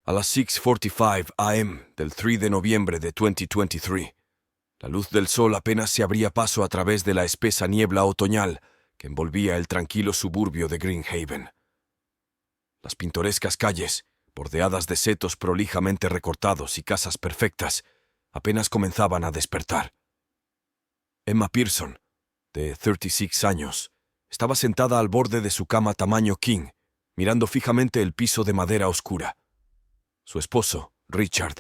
A las 6:45 am del 3 de noviembre de 2023, la luz del sol apenas se abría paso a través de la espesa niebla otoñal que envolvía el tranquilo suburbio de Greenhaven. Las pintorescas calles, bordeadas de setos prolijamente recortados y casas perfectas, apenas comenzaban a despertar. Emma Pearson, de 36 años, estaba sentada al borde de su cama tamaño king, mirando fijamente el piso de madera oscura. Su esposo, Richard,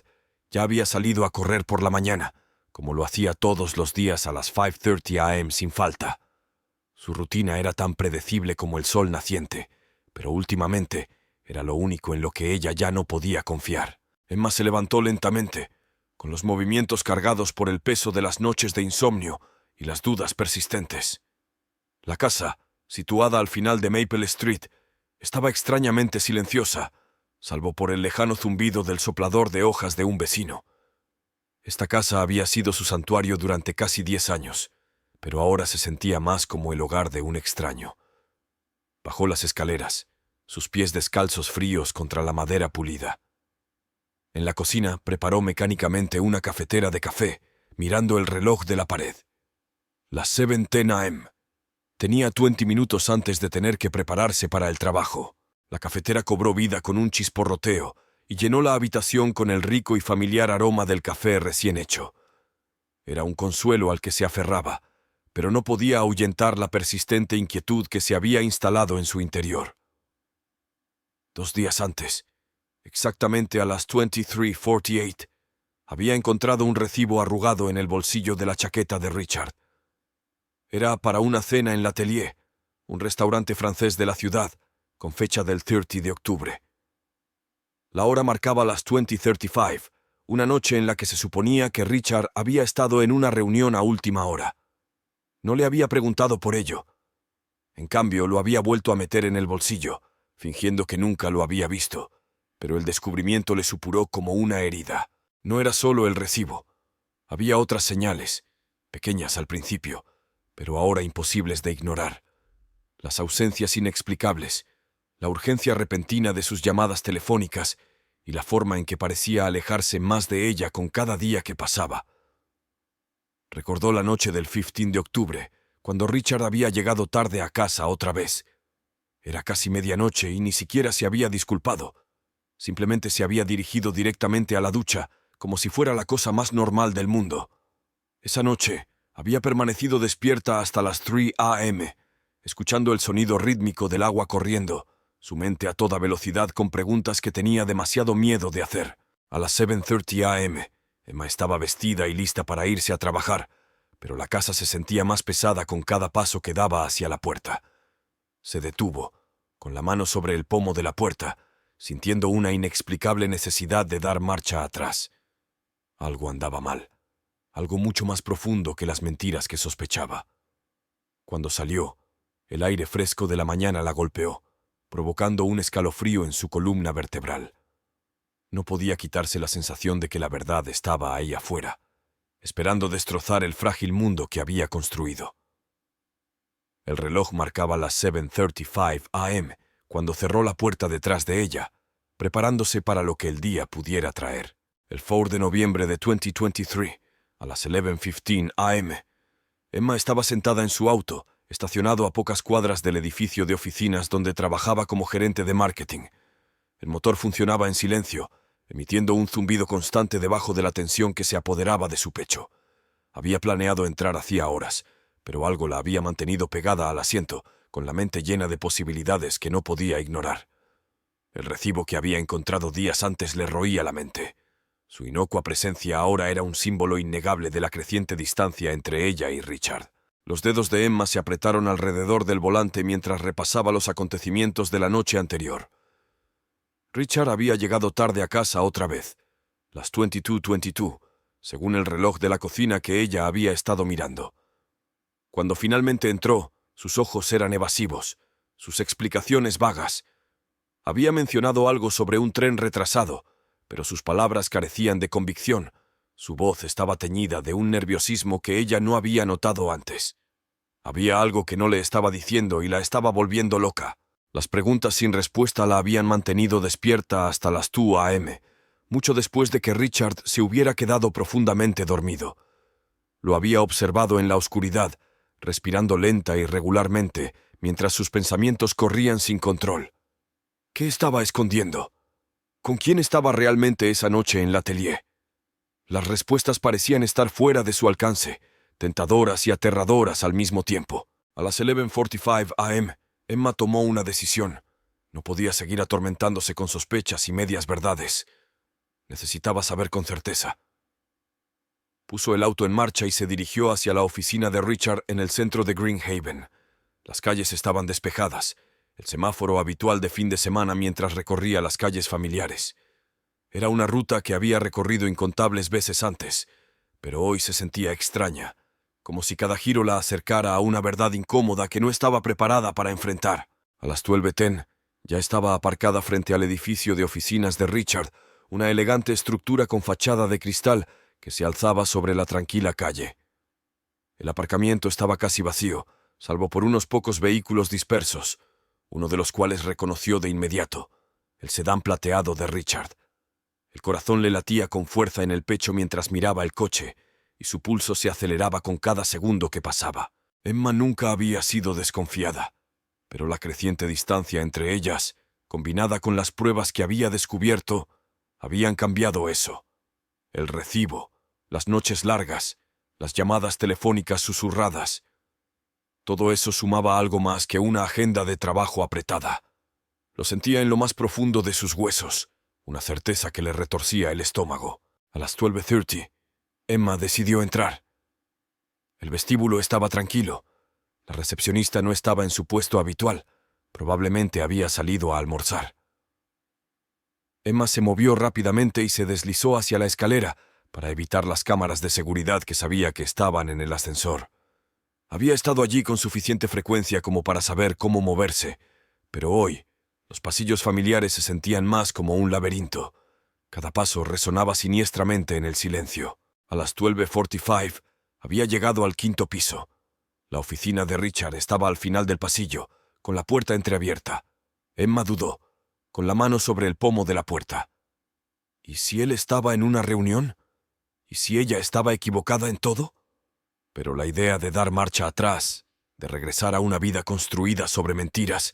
ya había salido a correr por la mañana, como lo hacía todos los días a las 5:30 am sin falta. Su rutina era tan predecible como el sol naciente, pero últimamente era lo único en lo que ella ya no podía confiar. Emma se levantó lentamente, con los movimientos cargados por el peso de las noches de insomnio y las dudas persistentes. La casa, situada al final de Maple Street, estaba extrañamente silenciosa, salvo por el lejano zumbido del soplador de hojas de un vecino. Esta casa había sido su santuario durante casi 10 años, pero ahora se sentía más como el hogar de un extraño. Bajó las escaleras, sus pies descalzos fríos contra la madera pulida. En la cocina preparó mecánicamente una cafetera de café, mirando el reloj de la pared. Las 7:10 am. Tenía 20 minutos antes de tener que prepararse para el trabajo. La cafetera cobró vida con un chisporroteo y llenó la habitación con el rico y familiar aroma del café recién hecho. Era un consuelo al que se aferraba, pero no podía ahuyentar la persistente inquietud que se había instalado en su interior. 2 días antes, exactamente a las 23:48, había encontrado un recibo arrugado en el bolsillo de la chaqueta de Richard. Era para una cena en l'Atelier, un restaurante francés de la ciudad, con fecha del 30 de octubre. La hora marcaba las 20:35, una noche en la que se suponía que Richard había estado en una reunión a última hora. No le había preguntado por ello. En cambio, lo había vuelto a meter en el bolsillo, fingiendo que nunca lo había visto, pero el descubrimiento le supuró como una herida. No era solo el recibo. Había otras señales, pequeñas al principio, pero ahora imposibles de ignorar. Las ausencias inexplicables, la urgencia repentina de sus llamadas telefónicas y la forma en que parecía alejarse más de ella con cada día que pasaba. Recordó la noche del 15 de octubre, cuando Richard había llegado tarde a casa otra vez. Era casi medianoche y ni siquiera se había disculpado. Simplemente se había dirigido directamente a la ducha, como si fuera la cosa más normal del mundo. Esa noche había permanecido despierta hasta las 3 am, escuchando el sonido rítmico del agua corriendo, su mente a toda velocidad con preguntas que tenía demasiado miedo de hacer. A las 7:30 am, Emma estaba vestida y lista para irse a trabajar, pero la casa se sentía más pesada con cada paso que daba hacia la puerta. Se detuvo, con la mano sobre el pomo de la puerta, sintiendo una inexplicable necesidad de dar marcha atrás. Algo andaba mal, algo mucho más profundo que las mentiras que sospechaba. Cuando salió, el aire fresco de la mañana la golpeó, provocando un escalofrío en su columna vertebral. No podía quitarse la sensación de que la verdad estaba ahí afuera, esperando destrozar el frágil mundo que había construido. El reloj marcaba las 7:35 am cuando cerró la puerta detrás de ella, preparándose para lo que el día pudiera traer. El 4 de noviembre de 2023, a las 11:15 am, Emma estaba sentada en su auto, estacionado a pocas cuadras del edificio de oficinas donde trabajaba como gerente de marketing. El motor funcionaba en silencio, emitiendo un zumbido constante debajo de la tensión que se apoderaba de su pecho. Había planeado entrar hacía horas, pero algo la había mantenido pegada al asiento, con la mente llena de posibilidades que no podía ignorar. El recibo que había encontrado días antes le roía la mente. Su inocua presencia ahora era un símbolo innegable de la creciente distancia entre ella y Richard. Los dedos de Emma se apretaron alrededor del volante mientras repasaba los acontecimientos de la noche anterior. Richard había llegado tarde a casa otra vez, las 22:22, según el reloj de la cocina que ella había estado mirando. Cuando finalmente entró, sus ojos eran evasivos, sus explicaciones vagas. Había mencionado algo sobre un tren retrasado, pero sus palabras carecían de convicción. Su voz estaba teñida de un nerviosismo que ella no había notado antes. Había algo que no le estaba diciendo y la estaba volviendo loca. Las preguntas sin respuesta la habían mantenido despierta hasta las 2 a.m., mucho después de que Richard se hubiera quedado profundamente dormido. Lo había observado en la oscuridad, respirando lenta y regularmente, mientras sus pensamientos corrían sin control. ¿Qué estaba escondiendo? ¿Con quién estaba realmente esa noche en el atelier? Las respuestas parecían estar fuera de su alcance, tentadoras y aterradoras al mismo tiempo. A las 11:45 a.m., Emma tomó una decisión. No podía seguir atormentándose con sospechas y medias verdades. Necesitaba saber con certeza. Puso el auto en marcha y se dirigió hacia la oficina de Richard en el centro de Green Haven. Las calles estaban despejadas, el semáforo habitual de fin de semana mientras recorría las calles familiares. Era una ruta que había recorrido incontables veces antes, pero hoy se sentía extraña, como si cada giro la acercara a una verdad incómoda que no estaba preparada para enfrentar. A las 12:10 ya estaba aparcada frente al edificio de oficinas de Richard, una elegante estructura con fachada de cristal que se alzaba sobre la tranquila calle. El aparcamiento estaba casi vacío, salvo por unos pocos vehículos dispersos, uno de los cuales reconoció de inmediato, el sedán plateado de Richard. El corazón le latía con fuerza en el pecho mientras miraba el coche, y su pulso se aceleraba con cada segundo que pasaba. Emma nunca había sido desconfiada, pero la creciente distancia entre ellas, combinada con las pruebas que había descubierto, habían cambiado eso. El recibo, las noches largas, las llamadas telefónicas susurradas. Todo eso sumaba algo más que una agenda de trabajo apretada. Lo sentía en lo más profundo de sus huesos, una certeza que le retorcía el estómago. A las 12:30, Emma decidió entrar. El vestíbulo estaba tranquilo. La recepcionista no estaba en su puesto habitual. Probablemente había salido a almorzar. Emma se movió rápidamente y se deslizó hacia la escalera para evitar las cámaras de seguridad que sabía que estaban en el ascensor. Había estado allí con suficiente frecuencia como para saber cómo moverse, pero hoy los pasillos familiares se sentían más como un laberinto. Cada paso resonaba siniestramente en el silencio. A las 12:45 había llegado al 5º piso. La oficina de Richard estaba al final del pasillo, con la puerta entreabierta. Emma dudó, con la mano sobre el pomo de la puerta. ¿Y si él estaba en una reunión? ¿Y si ella estaba equivocada en todo? Pero la idea de dar marcha atrás, de regresar a una vida construida sobre mentiras,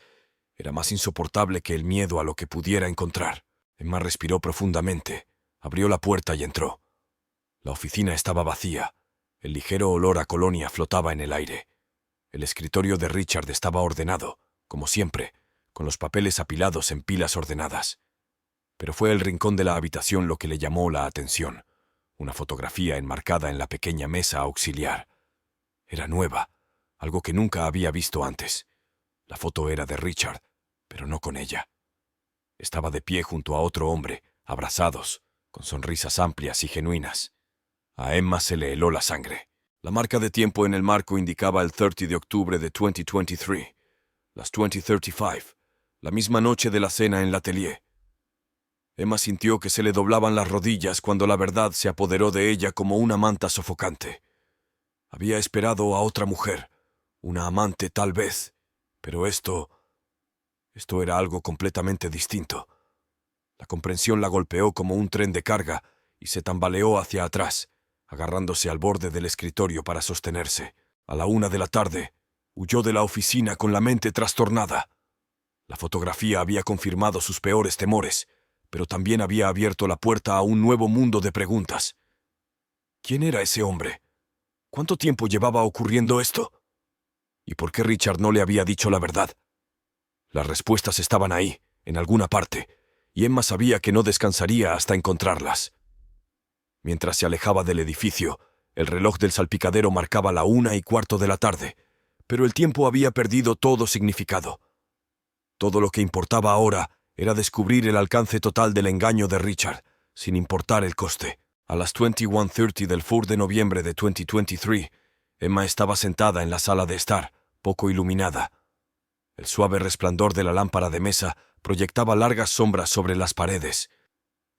era más insoportable que el miedo a lo que pudiera encontrar. Emma respiró profundamente, abrió la puerta y entró. La oficina estaba vacía. El ligero olor a colonia flotaba en el aire. El escritorio de Richard estaba ordenado, como siempre, con los papeles apilados en pilas ordenadas. Pero fue el rincón de la habitación lo que le llamó la atención. Una fotografía enmarcada en la pequeña mesa auxiliar. Era nueva, algo que nunca había visto antes. La foto era de Richard, pero no con ella. Estaba de pie junto a otro hombre, abrazados, con sonrisas amplias y genuinas. A Emma se le heló la sangre. La marca de tiempo en el marco indicaba el 30 de octubre de 2023, las 20:35, la misma noche de la cena en el atelier. Emma sintió que se le doblaban las rodillas cuando la verdad se apoderó de ella como una manta sofocante. Había esperado a otra mujer, una amante tal vez, pero esto era algo completamente distinto. La comprensión la golpeó como un tren de carga y se tambaleó hacia atrás, agarrándose al borde del escritorio para sostenerse. A la 1 de la tarde, huyó de la oficina con la mente trastornada. La fotografía había confirmado sus peores temores, pero también había abierto la puerta a un nuevo mundo de preguntas. ¿Quién era ese hombre? ¿Cuánto tiempo llevaba ocurriendo esto? ¿Y por qué Richard no le había dicho la verdad? Las respuestas estaban ahí, en alguna parte, y Emma sabía que no descansaría hasta encontrarlas. Mientras se alejaba del edificio, el reloj del salpicadero marcaba la 1:15 de la tarde, pero el tiempo había perdido todo significado. Todo lo que importaba ahora era descubrir el alcance total del engaño de Richard, sin importar el coste. A las 21:30 del 4 de noviembre de 2023, Emma estaba sentada en la sala de estar, poco iluminada. El suave resplandor de la lámpara de mesa proyectaba largas sombras sobre las paredes.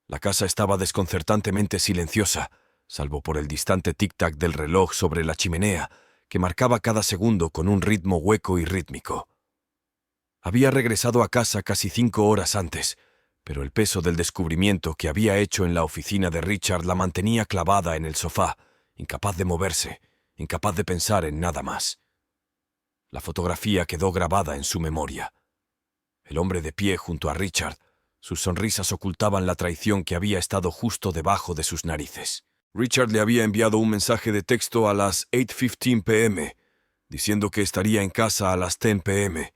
La casa estaba desconcertantemente silenciosa, salvo por el distante tic-tac del reloj sobre la chimenea, que marcaba cada segundo con un ritmo hueco y rítmico. Había regresado a casa casi 5 horas antes, pero el peso del descubrimiento que había hecho en la oficina de Richard la mantenía clavada en el sofá, incapaz de moverse, incapaz de pensar en nada más. La fotografía quedó grabada en su memoria. El hombre de pie junto a Richard, sus sonrisas ocultaban la traición que había estado justo debajo de sus narices. Richard le había enviado un mensaje de texto a las 8:15 p.m., diciendo que estaría en casa a las 10 p.m.,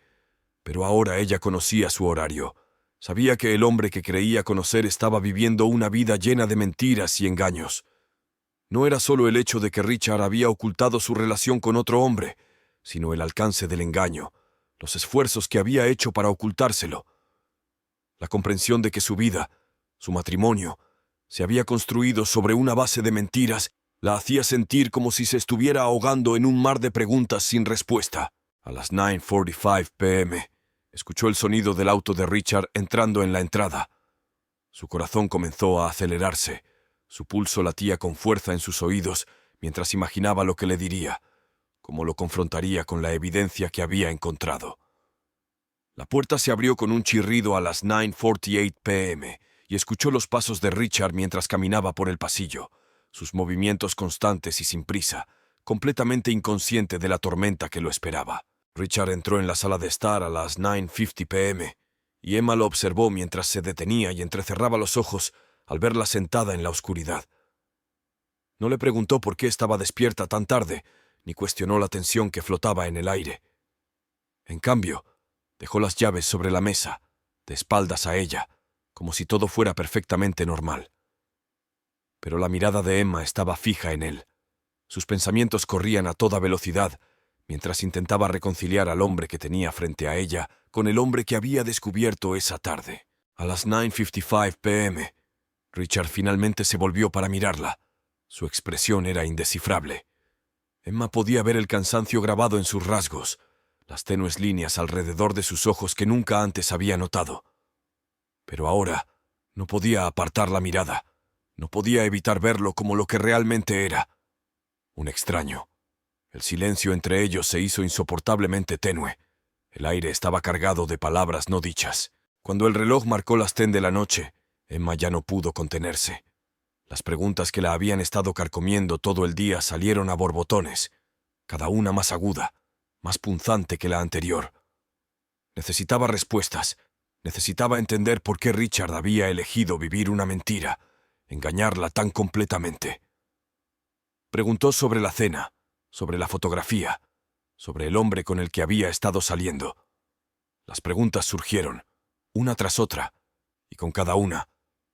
pero ahora ella conocía su horario. Sabía que el hombre que creía conocer estaba viviendo una vida llena de mentiras y engaños. No era solo el hecho de que Richard había ocultado su relación con otro hombre, sino el alcance del engaño, los esfuerzos que había hecho para ocultárselo. La comprensión de que su vida, su matrimonio, se había construido sobre una base de mentiras, la hacía sentir como si se estuviera ahogando en un mar de preguntas sin respuesta. A las 9:45 p.m., escuchó el sonido del auto de Richard entrando en la entrada. Su corazón comenzó a acelerarse. Su pulso latía con fuerza en sus oídos mientras imaginaba lo que le diría, cómo lo confrontaría con la evidencia que había encontrado. La puerta se abrió con un chirrido a las 9:48 p.m. y escuchó los pasos de Richard mientras caminaba por el pasillo, sus movimientos constantes y sin prisa, completamente inconsciente de la tormenta que lo esperaba. Richard entró en la sala de estar a las 9:50 p.m. y Emma lo observó mientras se detenía y entrecerraba los ojos al verla sentada en la oscuridad. No le preguntó por qué estaba despierta tan tarde, ni cuestionó la tensión que flotaba en el aire. En cambio, dejó las llaves sobre la mesa, de espaldas a ella, como si todo fuera perfectamente normal. Pero la mirada de Emma estaba fija en él. Sus pensamientos corrían a toda velocidad, mientras intentaba reconciliar al hombre que tenía frente a ella con el hombre que había descubierto esa tarde. A las 9:55 p.m., Richard finalmente se volvió para mirarla. Su expresión era indescifrable. Emma podía ver el cansancio grabado en sus rasgos, las tenues líneas alrededor de sus ojos que nunca antes había notado. Pero ahora no podía apartar la mirada, no podía evitar verlo como lo que realmente era. Un extraño. El silencio entre ellos se hizo insoportablemente tenue. El aire estaba cargado de palabras no dichas. Cuando el reloj marcó las 10 de la noche, Emma ya no pudo contenerse. Las preguntas que la habían estado carcomiendo todo el día salieron a borbotones, cada una más aguda, más punzante que la anterior. Necesitaba respuestas, necesitaba entender por qué Richard había elegido vivir una mentira, engañarla tan completamente. Preguntó sobre la cena, sobre la fotografía, sobre el hombre con el que había estado saliendo. Las preguntas surgieron, una tras otra, y con cada una,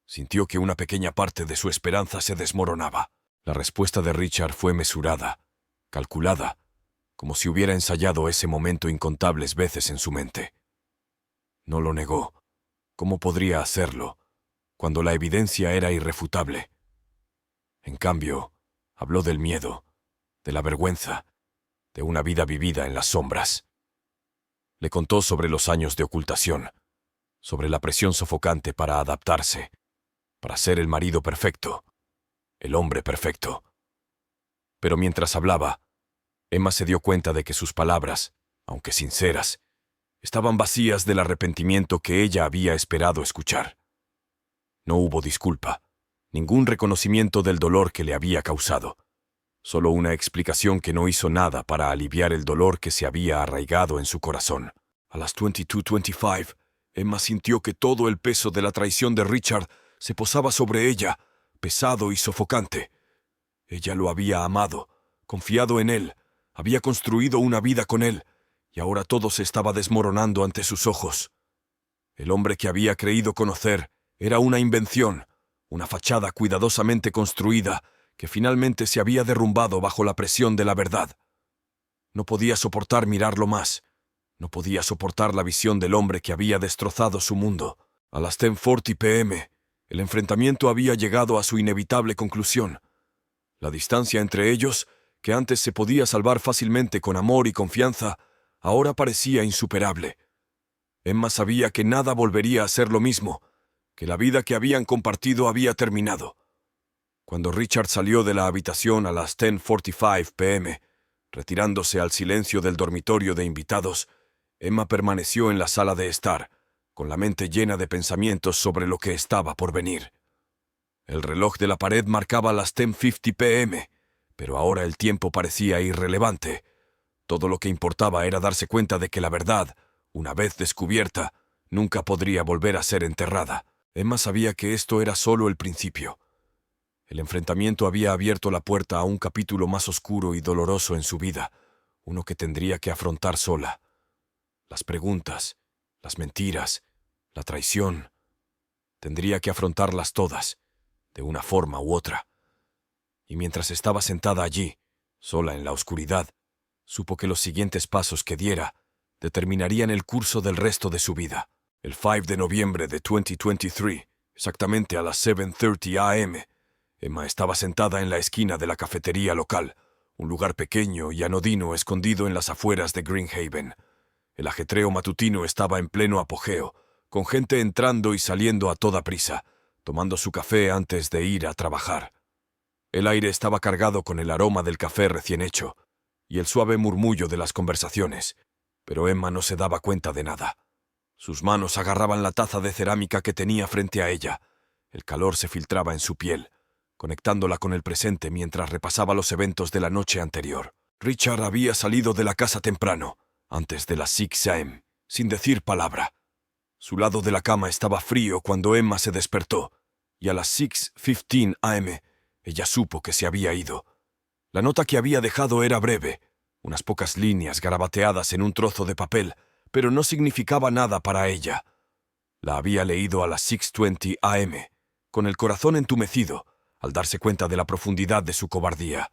sintió que una pequeña parte de su esperanza se desmoronaba. La respuesta de Richard fue mesurada, calculada, como si hubiera ensayado ese momento incontables veces en su mente. No lo negó. ¿Cómo podría hacerlo, cuando la evidencia era irrefutable? En cambio, habló del miedo, de la vergüenza, de una vida vivida en las sombras. Le contó sobre los años de ocultación, sobre la presión sofocante para adaptarse, para ser el marido perfecto, el hombre perfecto. Pero mientras hablaba, Emma se dio cuenta de que sus palabras, aunque sinceras, estaban vacías del arrepentimiento que ella había esperado escuchar. No hubo disculpa, ningún reconocimiento del dolor que le había causado, solo una explicación que no hizo nada para aliviar el dolor que se había arraigado en su corazón. A las 22:25, Emma sintió que todo el peso de la traición de Richard se posaba sobre ella, pesado y sofocante. Ella lo había amado, confiado en él, había construido una vida con él, y ahora todo se estaba desmoronando ante sus ojos. El hombre que había creído conocer era una invención, una fachada cuidadosamente construida que finalmente se había derrumbado bajo la presión de la verdad. No podía soportar mirarlo más, no podía soportar la visión del hombre que había destrozado su mundo. A las 10:40 p.m., el enfrentamiento había llegado a su inevitable conclusión. La distancia entre ellos, que antes se podía salvar fácilmente con amor y confianza, ahora parecía insuperable. Emma sabía que nada volvería a ser lo mismo, que la vida que habían compartido había terminado. Cuando Richard salió de la habitación a las 10:45 p.m., retirándose al silencio del dormitorio de invitados, Emma permaneció en la sala de estar, con la mente llena de pensamientos sobre lo que estaba por venir. El reloj de la pared marcaba las 10:50 p.m., pero ahora el tiempo parecía irrelevante. Todo lo que importaba era darse cuenta de que la verdad, una vez descubierta, nunca podría volver a ser enterrada. Emma sabía que esto era solo el principio. El enfrentamiento había abierto la puerta a un capítulo más oscuro y doloroso en su vida, uno que tendría que afrontar sola. Las preguntas, las mentiras, la traición. Tendría que afrontarlas todas, de una forma u otra. Y mientras estaba sentada allí, sola en la oscuridad, supo que los siguientes pasos que diera determinarían el curso del resto de su vida. El 5 de noviembre de 2023, exactamente a las 7:30 a.m., Emma estaba sentada en la esquina de la cafetería local, un lugar pequeño y anodino escondido en las afueras de Greenhaven. El ajetreo matutino estaba en pleno apogeo, con gente entrando y saliendo a toda prisa, tomando su café antes de ir a trabajar. El aire estaba cargado con el aroma del café recién hecho y el suave murmullo de las conversaciones, pero Emma no se daba cuenta de nada. Sus manos agarraban la taza de cerámica que tenía frente a ella. El calor se filtraba en su piel, conectándola con el presente mientras repasaba los eventos de la noche anterior. Richard había salido de la casa temprano, antes de las 6 a.m., sin decir palabra. Su lado de la cama estaba frío cuando Emma se despertó, y a las 6:15 a.m. ella supo que se había ido. La nota que había dejado era breve, unas pocas líneas garabateadas en un trozo de papel, pero no significaba nada para ella. La había leído a las 6:20 a.m., con el corazón entumecido, al darse cuenta de la profundidad de su cobardía.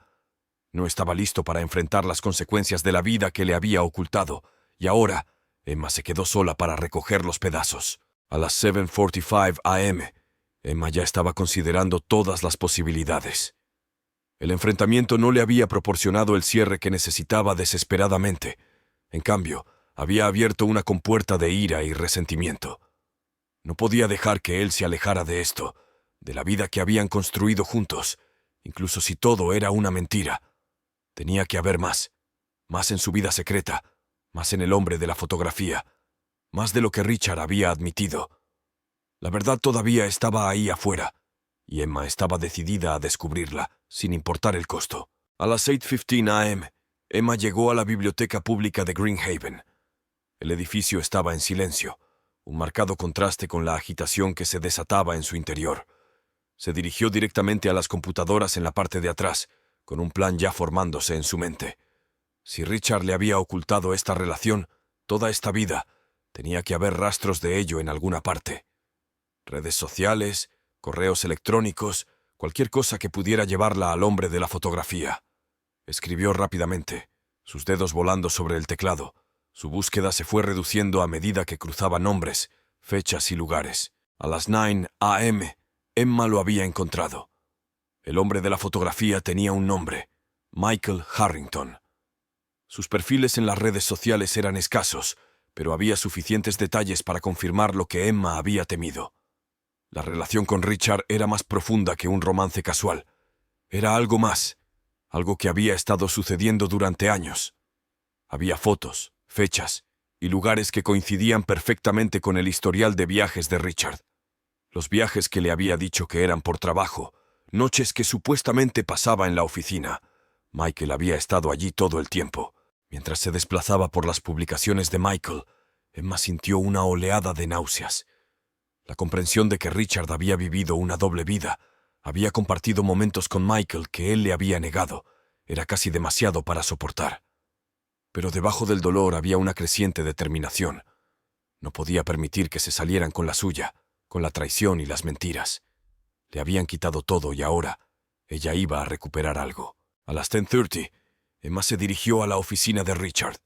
No estaba listo para enfrentar las consecuencias de la vida que le había ocultado, y ahora Emma se quedó sola para recoger los pedazos. A las 7:45 a.m., Emma ya estaba considerando todas las posibilidades. El enfrentamiento no le había proporcionado el cierre que necesitaba desesperadamente. En cambio, había abierto una compuerta de ira y resentimiento. No podía dejar que él se alejara de esto, de la vida que habían construido juntos, incluso si todo era una mentira. Tenía que haber más en su vida secreta, más en el hombre de la fotografía, más de lo que Richard había admitido. La verdad todavía estaba ahí afuera, y Emma estaba decidida a descubrirla, sin importar el costo. A las 8:15 a.m., Emma llegó a la biblioteca pública de Greenhaven. El edificio estaba en silencio, un marcado contraste con la agitación que se desataba en su interior. Se dirigió directamente a las computadoras en la parte de atrás, con un plan ya formándose en su mente. Si Richard le había ocultado esta relación, toda esta vida, tenía que haber rastros de ello en alguna parte. Redes sociales, correos electrónicos, cualquier cosa que pudiera llevarla al hombre de la fotografía. Escribió rápidamente, sus dedos volando sobre el teclado. Su búsqueda se fue reduciendo a medida que cruzaba nombres, fechas y lugares. A las 9 a.m., Emma lo había encontrado. El hombre de la fotografía tenía un nombre, Michael Harrington. Sus perfiles en las redes sociales eran escasos, pero había suficientes detalles para confirmar lo que Emma había temido. La relación con Richard era más profunda que un romance casual. Era algo más, algo que había estado sucediendo durante años. Había fotos, fechas y lugares que coincidían perfectamente con el historial de viajes de Richard. Los viajes que le había dicho que eran por trabajo, noches que supuestamente pasaba en la oficina. Michael había estado allí todo el tiempo. Mientras se desplazaba por las publicaciones de Michael, Emma sintió una oleada de náuseas. La comprensión de que Richard había vivido una doble vida, había compartido momentos con Michael que él le había negado, era casi demasiado para soportar. Pero debajo del dolor había una creciente determinación. No podía permitir que se salieran con la suya, con la traición y las mentiras. Le habían quitado todo y ahora ella iba a recuperar algo. A las 10:30, Emma se dirigió a la oficina de Richard.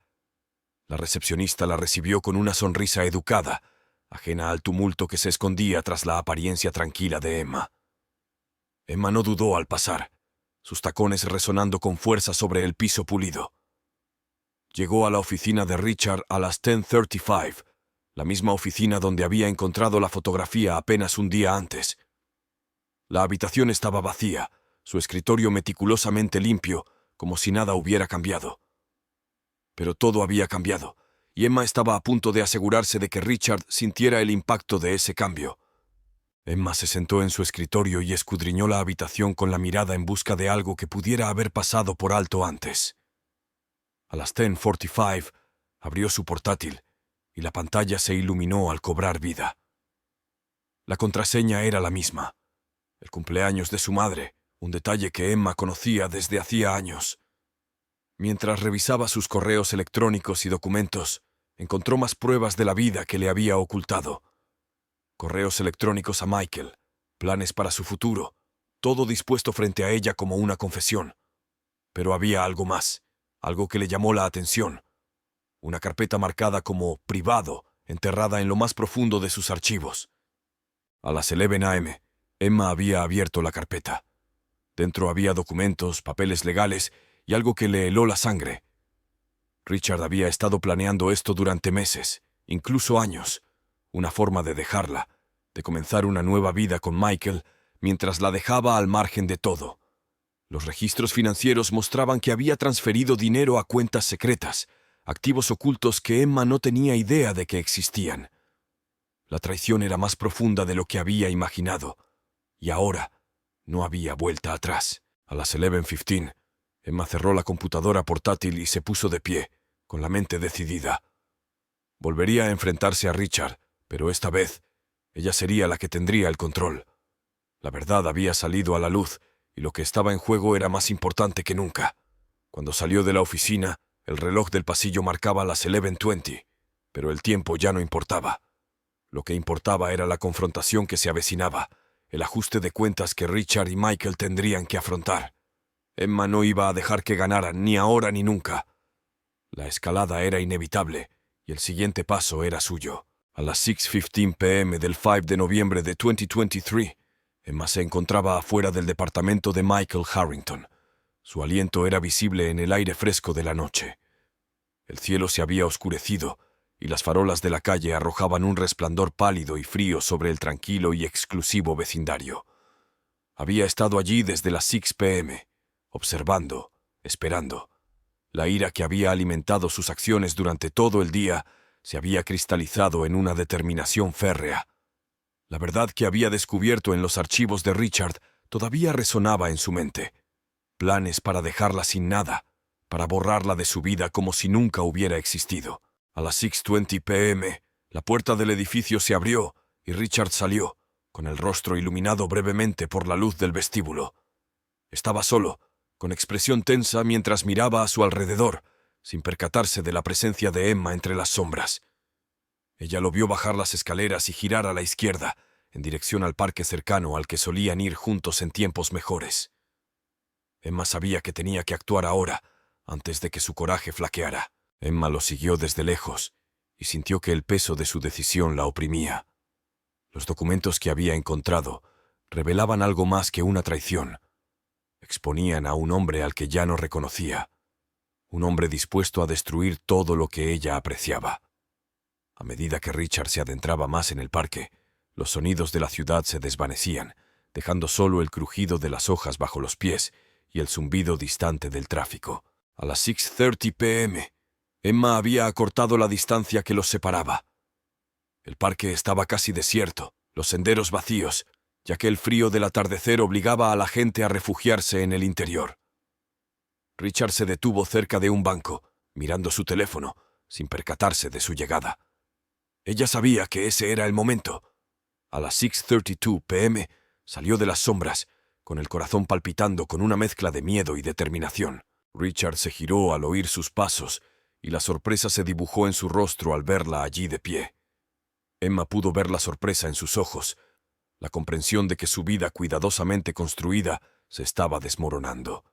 La recepcionista la recibió con una sonrisa educada, ajena al tumulto que se escondía tras la apariencia tranquila de Emma. Emma no dudó al pasar, sus tacones resonando con fuerza sobre el piso pulido. Llegó a la oficina de Richard a las 10:35, la misma oficina donde había encontrado la fotografía apenas un día antes. La habitación estaba vacía, su escritorio meticulosamente limpio, como si nada hubiera cambiado. Pero todo había cambiado, y Emma estaba a punto de asegurarse de que Richard sintiera el impacto de ese cambio. Emma se sentó en su escritorio y escudriñó la habitación con la mirada en busca de algo que pudiera haber pasado por alto antes. A las 10:45 abrió su portátil y la pantalla se iluminó al cobrar vida. La contraseña era la misma. El cumpleaños de su madre, un detalle que Emma conocía desde hacía años. Mientras revisaba sus correos electrónicos y documentos, encontró más pruebas de la vida que le había ocultado. Correos electrónicos a Michael, planes para su futuro, todo dispuesto frente a ella como una confesión. Pero había algo más, algo que le llamó la atención. Una carpeta marcada como «privado», enterrada en lo más profundo de sus archivos. A las 11 a.m., Emma había abierto la carpeta. Dentro había documentos, papeles legales y algo que le heló la sangre. Richard había estado planeando esto durante meses, incluso años. Una forma de dejarla, de comenzar una nueva vida con Michael, mientras la dejaba al margen de todo. Los registros financieros mostraban que había transferido dinero a cuentas secretas, activos ocultos que Emma no tenía idea de que existían. La traición era más profunda de lo que había imaginado, y ahora no había vuelta atrás. A las 11:15, Emma cerró la computadora portátil y se puso de pie, con la mente decidida. Volvería a enfrentarse a Richard, pero esta vez ella sería la que tendría el control. La verdad había salido a la luz, y lo que estaba en juego era más importante que nunca. Cuando salió de la oficina, el reloj del pasillo marcaba las 11:20, pero el tiempo ya no importaba. Lo que importaba era la confrontación que se avecinaba, el ajuste de cuentas que Richard y Michael tendrían que afrontar. Emma no iba a dejar que ganaran, ni ahora ni nunca. La escalada era inevitable, y el siguiente paso era suyo. A las 6:15 p.m. del 5 de noviembre de 2023, Emma se encontraba afuera del departamento de Michael Harrington. Su aliento era visible en el aire fresco de la noche. El cielo se había oscurecido, y las farolas de la calle arrojaban un resplandor pálido y frío sobre el tranquilo y exclusivo vecindario. Había estado allí desde las 6 p.m., observando, esperando. La ira que había alimentado sus acciones durante todo el día se había cristalizado en una determinación férrea. La verdad que había descubierto en los archivos de Richard todavía resonaba en su mente. Planes para dejarla sin nada, para borrarla de su vida como si nunca hubiera existido. A las 6:20 p.m., la puerta del edificio se abrió y Richard salió, con el rostro iluminado brevemente por la luz del vestíbulo. Estaba solo, con expresión tensa mientras miraba a su alrededor, sin percatarse de la presencia de Emma entre las sombras. Ella lo vio bajar las escaleras y girar a la izquierda, en dirección al parque cercano al que solían ir juntos en tiempos mejores. Emma sabía que tenía que actuar ahora, antes de que su coraje flaqueara. Emma lo siguió desde lejos y sintió que el peso de su decisión la oprimía. Los documentos que había encontrado revelaban algo más que una traición. Exponían a un hombre al que ya no reconocía, un hombre dispuesto a destruir todo lo que ella apreciaba. A medida que Richard se adentraba más en el parque, los sonidos de la ciudad se desvanecían, dejando solo el crujido de las hojas bajo los pies y el zumbido distante del tráfico. A las 6:30 p.m., Emma había acortado la distancia que los separaba. El parque estaba casi desierto, los senderos vacíos, ya que el frío del atardecer obligaba a la gente a refugiarse en el interior. Richard se detuvo cerca de un banco, mirando su teléfono, sin percatarse de su llegada. Ella sabía que ese era el momento. A las 6:32 p.m. salió de las sombras, con el corazón palpitando con una mezcla de miedo y determinación. Richard se giró al oír sus pasos, y la sorpresa se dibujó en su rostro al verla allí de pie. Emma pudo ver la sorpresa en sus ojos, la comprensión de que su vida cuidadosamente construida se estaba desmoronando.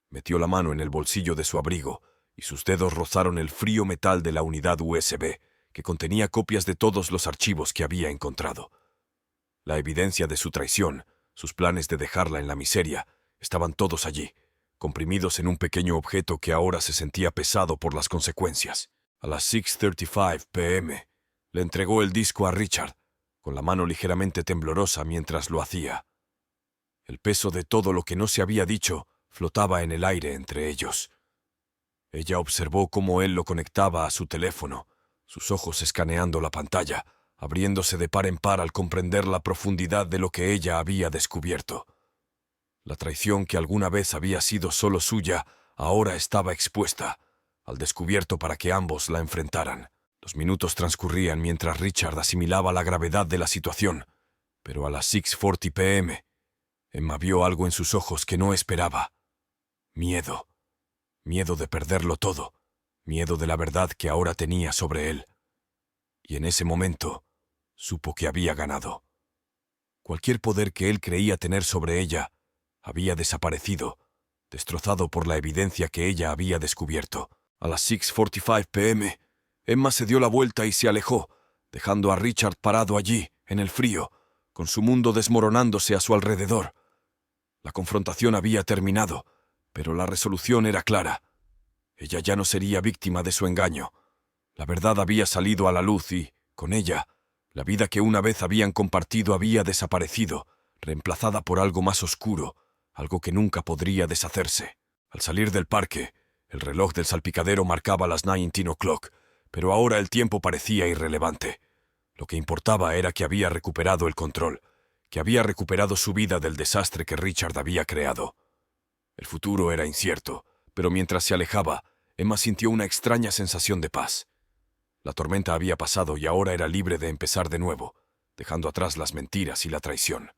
Metió la mano en el bolsillo de su abrigo, y sus dedos rozaron el frío metal de la unidad USB, que contenía copias de todos los archivos que había encontrado. La evidencia de su traición, sus planes de dejarla en la miseria, estaban todos allí, comprimidos en un pequeño objeto que ahora se sentía pesado por las consecuencias. A las 6:35 p.m., le entregó el disco a Richard, con la mano ligeramente temblorosa mientras lo hacía. El peso de todo lo que no se había dicho flotaba en el aire entre ellos. Ella observó cómo él lo conectaba a su teléfono, sus ojos escaneando la pantalla, abriéndose de par en par al comprender la profundidad de lo que ella había descubierto. La traición que alguna vez había sido solo suya, ahora estaba expuesta, al descubierto para que ambos la enfrentaran. Los minutos transcurrían mientras Richard asimilaba la gravedad de la situación, pero a las 6:40 p.m., Emma vio algo en sus ojos que no esperaba. Miedo. Miedo de perderlo todo. Miedo de la verdad que ahora tenía sobre él. Y en ese momento, supo que había ganado. Cualquier poder que él creía tener sobre ella había desaparecido, destrozado por la evidencia que ella había descubierto. A las 6:45 p.m., Emma se dio la vuelta y se alejó, dejando a Richard parado allí, en el frío, con su mundo desmoronándose a su alrededor. La confrontación había terminado, pero la resolución era clara. Ella ya no sería víctima de su engaño. La verdad había salido a la luz y, con ella, la vida que una vez habían compartido había desaparecido, reemplazada por algo más oscuro, algo que nunca podría deshacerse. Al salir del parque, el reloj del salpicadero marcaba las 19 o'clock, pero ahora el tiempo parecía irrelevante. Lo que importaba era que había recuperado el control, que había recuperado su vida del desastre que Richard había creado. El futuro era incierto, pero mientras se alejaba, Emma sintió una extraña sensación de paz. La tormenta había pasado y ahora era libre de empezar de nuevo, dejando atrás las mentiras y la traición.